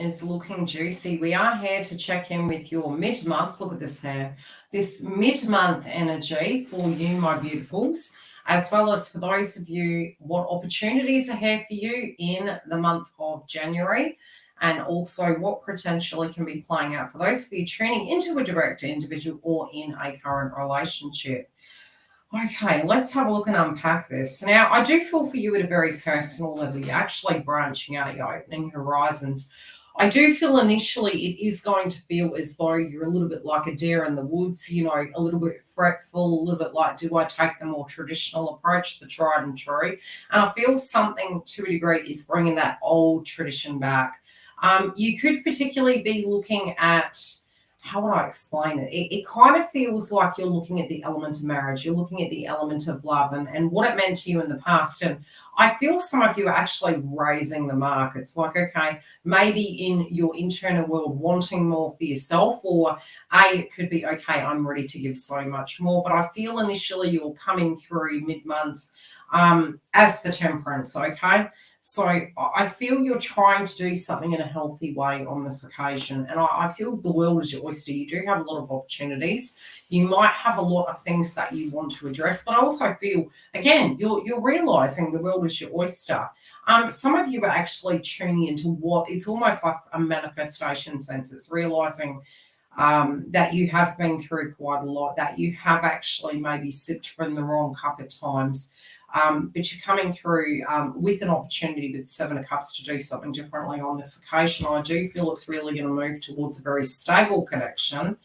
is looking juicy. We are here to check in with your mid-month. Look at this hair. This mid-month energy for you, my beautifuls, as well as for those of you, what opportunities are here for you in the month of January, and also what potentially can be playing out for those of you tuning into a direct individual or in a current relationship. Okay, let's have a look and unpack this. Now, I do feel for you at a very personal level, you're actually branching out, you're opening horizons. I do feel initially it is going to feel as though you're a little bit like a deer in the woods, you know, a little bit fretful, a little bit like, do I take the more traditional approach, the tried and true? And I feel something to a degree is bringing that old tradition back. You could particularly be looking at, how would I explain it? It kind of feels like you're looking at the element of marriage, you're looking at the element of love and what it meant to you in the past. And I feel some of you are actually raising the mark. It's like, okay, maybe in your internal world wanting more for yourself, or it could be, okay, I'm ready to give so much more. But I feel initially you're coming through mid-month as the temperance, okay? So I feel you're trying to do something in a healthy way on this occasion. And I feel the world is your oyster. You do have a lot of opportunities. You might have a lot of things that you want to address, but I also feel, again, you're realizing the world is your oyster. Some of you are actually tuning into what, it's almost like a manifestation sense. It's realizing that you have been through quite a lot, that you have actually maybe sipped from the wrong cup at times. But you're coming through with an opportunity with Seven of Cups to do something differently on this occasion. I do feel it's really going to move towards a very stable connection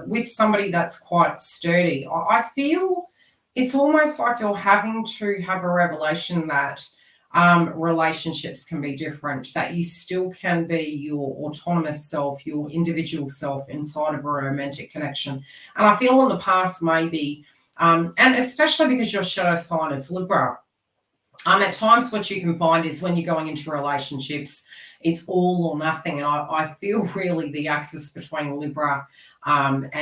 with somebody that's quite sturdy. I feel it's almost like you're having to have a revelation that relationships can be different, that you still can be your autonomous self, your individual self inside of a romantic connection. And I feel in the past maybe, and especially because your shadow sign is Libra, at times what you can find is when you're going into relationships, it's all or nothing. And I feel really the axis between Libra and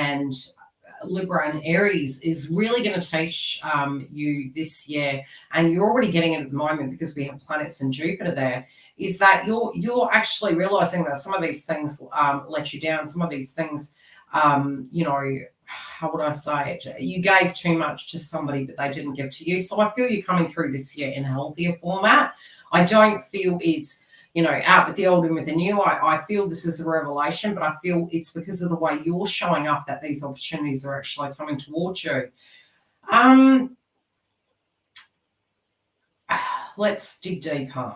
Aries is really going to teach you this year, and you're already getting it at the moment because we have planets and Jupiter there, is that you're actually realizing that some of these things let you down. Some of these things, you know, how would I say it? You gave too much to somebody, but they didn't give to you. So I feel you're coming through this year in a healthier format. I don't feel it's, you know, out with the old and with the new. I feel this is a revelation, but I feel it's because of the way you're showing up that these opportunities are actually coming towards you. Let's dig deeper.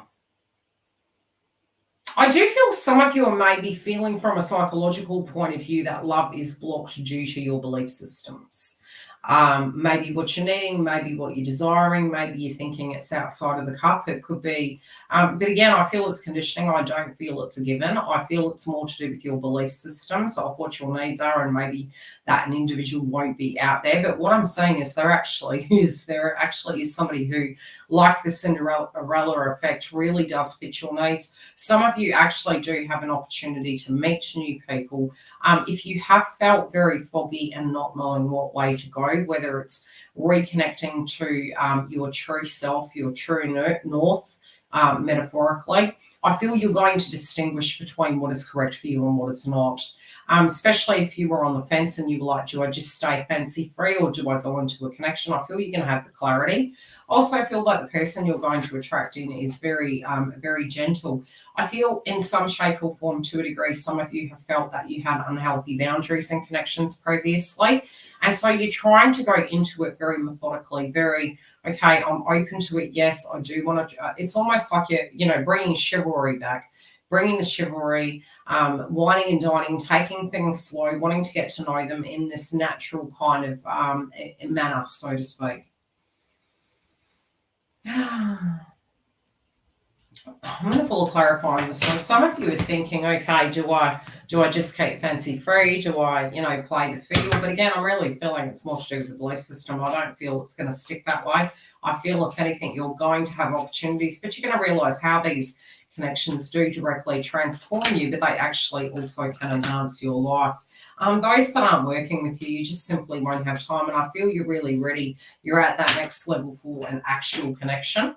I do feel some of you are maybe feeling from a psychological point of view that love is blocked due to your belief systems. Maybe what you're needing, maybe what you're desiring, maybe you're thinking it's outside of the cup. It could be, but again, I feel it's conditioning. I don't feel it's a given. I feel it's more to do with your belief systems of what your needs are, and maybe that an individual won't be out there. But what I'm saying is there actually is somebody who, like the Cinderella effect, really does fit your needs. Some of you actually do have an opportunity to meet new people. If you have felt very foggy and not knowing what way to go, whether it's reconnecting to your true self, your true north, metaphorically, I feel you're going to distinguish between what is correct for you and what is not. Especially if you were on the fence and you were like, do I just stay fancy free or do I go into a connection? I feel you're going to have the clarity. Also, I feel like the person you're going to attract in is very, very gentle. I feel in some shape or form, to a degree, some of you have felt that you had unhealthy boundaries and connections previously. And so you're trying to go into it very methodically, very, okay, I'm open to it. Yes, I do want to. It's almost like you're bringing chivalry back. Bringing the chivalry, whining and dining, taking things slow, wanting to get to know them in this natural kind of manner, so to speak. I'm going to pull a clarify on this one. Some of you are thinking, okay, do I just keep fancy free? Do I, play the field? But again, I'm really feeling it's more to do with the belief system. I don't feel it's going to stick that way. I feel, if anything, you're going to have opportunities, but you're going to realize how these connections do directly transform you, but they actually also can enhance your life. Those that aren't working with you, you just simply won't have time. And I feel you're really ready. You're at that next level for an actual connection.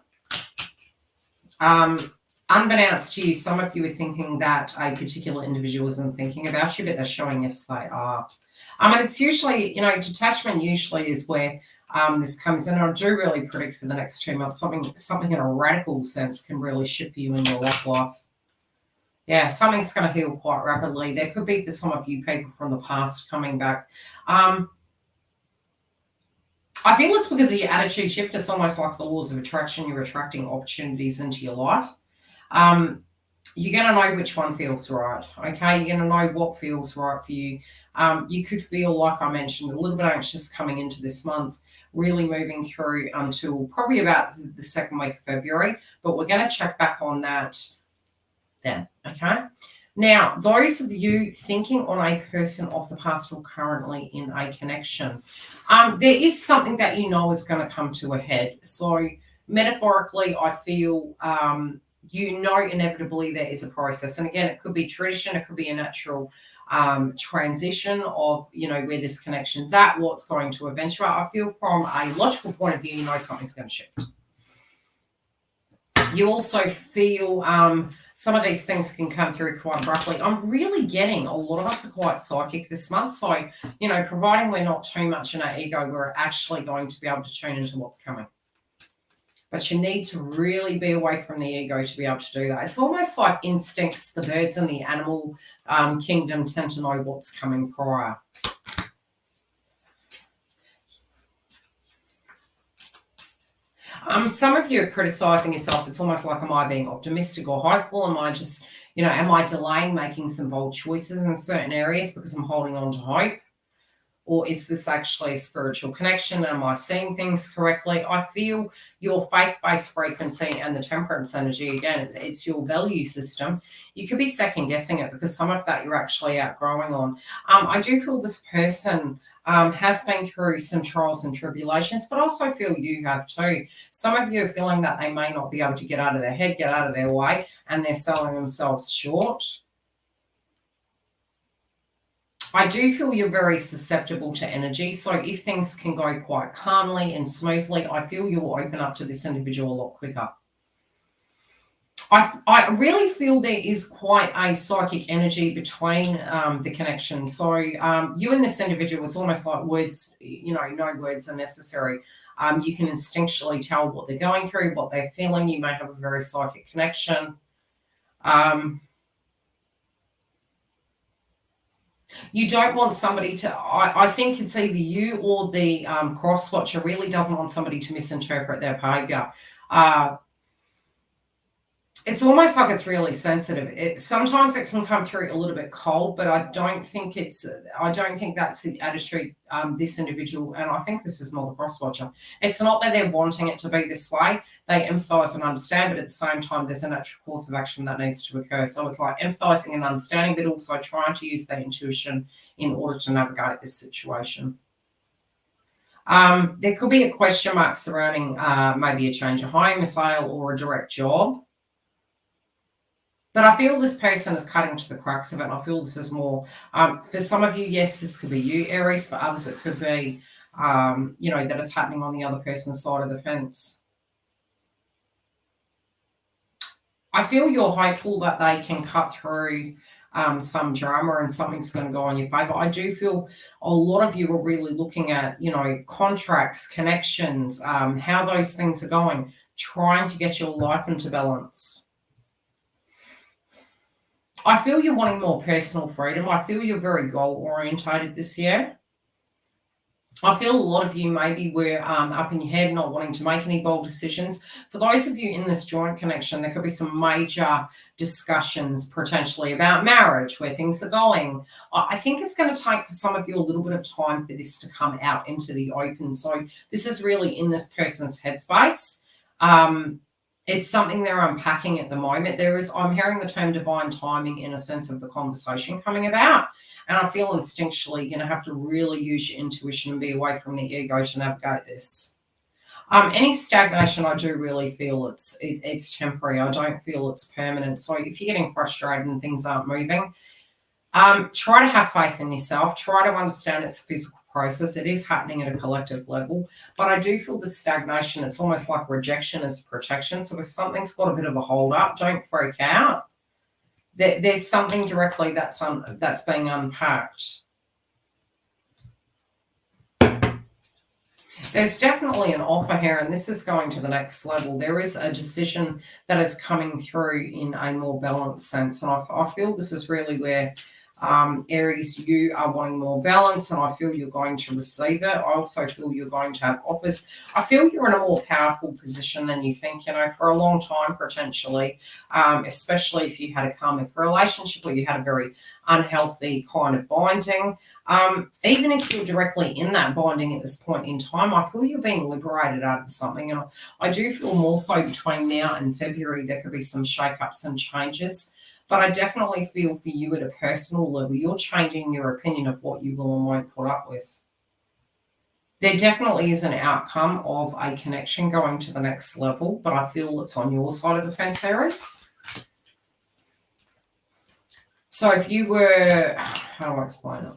Unbeknownst to you, some of you are thinking that a particular individual isn't thinking about you, but they're showing yes, they are. It's usually, detachment usually is where this comes in. And I do really predict for the next 2 months, something in a radical sense can really shift you in your love life. Yeah, something's going to heal quite rapidly. There could be for some of you people from the past coming back. I feel it's because of your attitude shift. It's almost like the laws of attraction. You're attracting opportunities into your life. You're going to know which one feels right, okay? You're going to know what feels right for you. You could feel, like I mentioned, a little bit anxious coming into this month, really moving through until probably about the second week of February. But we're going to check back on that then, okay? Now, those of you thinking on a person of the past or currently in a connection, there is something that you know is going to come to a head. So metaphorically, I feel inevitably there is a process. And again, it could be tradition, it could be a natural transition of, where this connection's at, what's going to eventuate. I feel from a logical point of view, something's going to shift. You also feel some of these things can come through quite abruptly. I'm really getting a lot of us are quite psychic this month. So, providing we're not too much in our ego, we're actually going to be able to tune into what's coming. But you need to really be away from the ego to be able to do that. It's almost like instincts. The birds in the animal kingdom tend to know what's coming prior. Some of you are criticizing yourself. It's almost like, am I being optimistic or hopeful? Am I just, am I delaying making some bold choices in certain areas because I'm holding on to hope? Or is this actually a spiritual connection? Am I seeing things correctly? I feel your faith-based frequency and the temperance energy, again, it's your value system. You could be second-guessing it because some of that you're actually outgrowing on. I do feel this person has been through some trials and tribulations, but also feel you have too. Some of you are feeling that they may not be able to get out of their head, get out of their way, and they're selling themselves short. I do feel you're very susceptible to energy. So if things can go quite calmly and smoothly, I feel you'll open up to this individual a lot quicker. I really feel there is quite a psychic energy between the connection. So you and this individual is almost like words, no words are necessary. You can instinctually tell what they're going through, what they're feeling. You may have a very psychic connection. You don't want somebody to, I think it's either you or the cross-watcher really doesn't want somebody to misinterpret their behavior. It's almost like it's really sensitive. Sometimes it can come through a little bit cold, but I don't think that's the attitude this individual, and I think this is more the cross-watcher. It's not that they're wanting it to be this way. They empathise and understand, but at the same time, there's a natural course of action that needs to occur. So it's like empathising and understanding, but also trying to use their intuition in order to navigate this situation. There could be a question mark surrounding maybe a change of home, a sale, or a direct job. But I feel this person is cutting to the crux of it. And I feel this is more, for some of you, yes, this could be you, Aries. For others, it could be, that it's happening on the other person's side of the fence. I feel you're hopeful that they can cut through some drama and something's going to go in your favor. I do feel a lot of you are really looking at, contracts, connections, how those things are going, trying to get your life into balance. I feel you're wanting more personal freedom. I feel you're very goal-orientated this year. I feel a lot of you maybe were up in your head, not wanting to make any bold decisions. For those of you in this joint connection, there could be some major discussions potentially about marriage, where things are going. I think it's going to take for some of you a little bit of time for this to come out into the open. So this is really in this person's headspace. It's something they're unpacking at the moment. I'm hearing the term divine timing in a sense of the conversation coming about. And I feel instinctually you're going to have to really use your intuition and be away from the ego to navigate this. Any stagnation, I do really feel it's temporary. I don't feel it's permanent. So if you're getting frustrated and things aren't moving, try to have faith in yourself. Try to understand it's a physical process. It is happening at a collective level, but I do feel the stagnation. It's almost like rejection is protection. So if something's got a bit of a hold up, don't freak out. There's something directly that's being unpacked. There's definitely an offer here, and this is going to the next level. There is a decision that is coming through in a more balanced sense, and I feel this is really where Aries, you are wanting more balance, and I feel you're going to receive it. I also feel you're going to have offers. I feel you're in a more powerful position than you think, for a long time, potentially, especially if you had a karmic relationship or you had a very unhealthy kind of binding. Even if you're directly in that binding at this point in time, I feel you're being liberated out of something. And I do feel more so between now and February, there could be some shake-ups and changes. But I definitely feel for you at a personal level, you're changing your opinion of what you will and won't put up with. There definitely is an outcome of a connection going to the next level, but I feel it's on your side of the fence, Aries. So if you were, how do I explain it?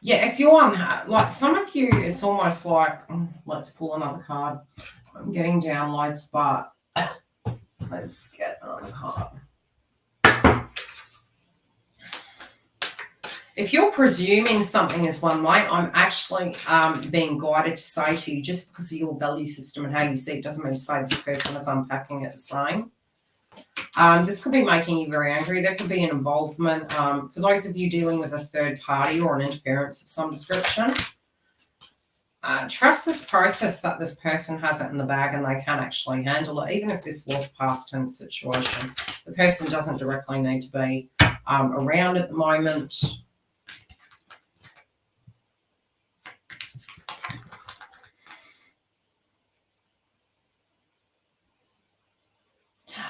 Yeah, if you're on, like some of you, it's almost like, let's pull another card. I'm getting downloads, but let's get another card. If you're presuming something is one way, I'm actually being guided to say to you, just because of your value system and how you see it doesn't mean to say this person is unpacking it the same. This could be making you very angry. There could be an involvement. For those of you dealing with a third party or an interference of some description, trust this process that this person has it in the bag and they can actually handle it. Even if this was a past tense situation, the person doesn't directly need to be around at the moment.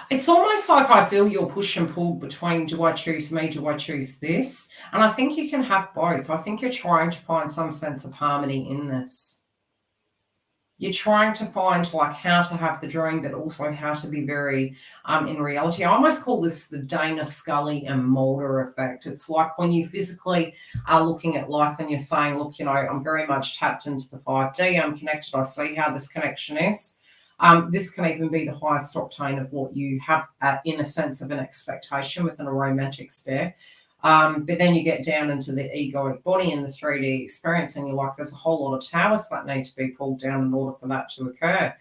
It's almost like I feel you're push and pull between, do I choose me, do I choose this? And I think you can have both. I think you're trying to find some sense of harmony in this. You're trying to find like how to have the dream, but also how to be very in reality. I almost call this the Dana Scully and Mulder effect. It's like when you physically are looking at life and you're saying, look, I'm very much tapped into the 5D. I'm connected. I see how this connection is. This can even be the highest octane of what you have in a sense of an expectation within a romantic sphere. But then you get down into the egoic body and the 3D experience, and you're like, there's a whole lot of towers that need to be pulled down in order for that to occur.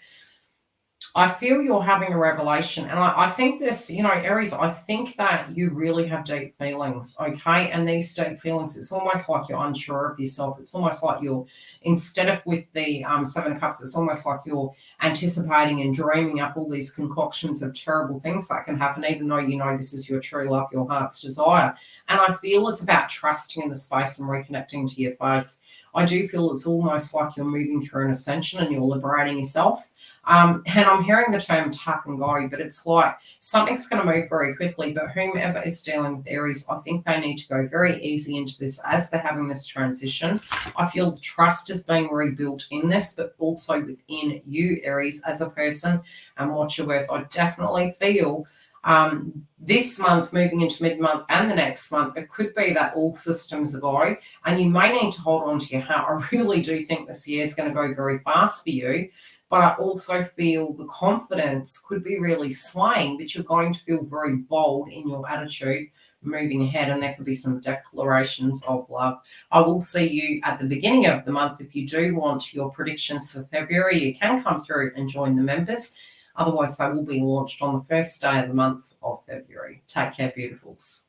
I feel you're having a revelation, and I think this, Aries, I think that you really have deep feelings, okay? And these deep feelings, it's almost like you're unsure of yourself. It's almost like you're, instead of with the 7 of Cups, it's almost like you're anticipating and dreaming up all these concoctions of terrible things that can happen, even though this is your true love, your heart's desire. And I feel it's about trusting in the space and reconnecting to your faith. I do feel it's almost like you're moving through an ascension and you're liberating yourself. And I'm hearing the term tap and go, but it's like something's going to move very quickly. But whomever is dealing with Aries, I think they need to go very easy into this as they're having this transition. I feel the trust is being rebuilt in this, but also within you, Aries, as a person and what you're worth. I definitely feel this month moving into mid-month and the next month, it could be that all systems are go, and you may need to hold on to your heart. I really do think this year is going to go very fast for you, but I also feel the confidence could be really swaying, but you're going to feel very bold in your attitude moving ahead, and there could be some declarations of love. I will see you at the beginning of the month. If you do want your predictions for February, you can come through and join the members. Otherwise, they will be launched on the first day of the month of February. Take care, beautifuls.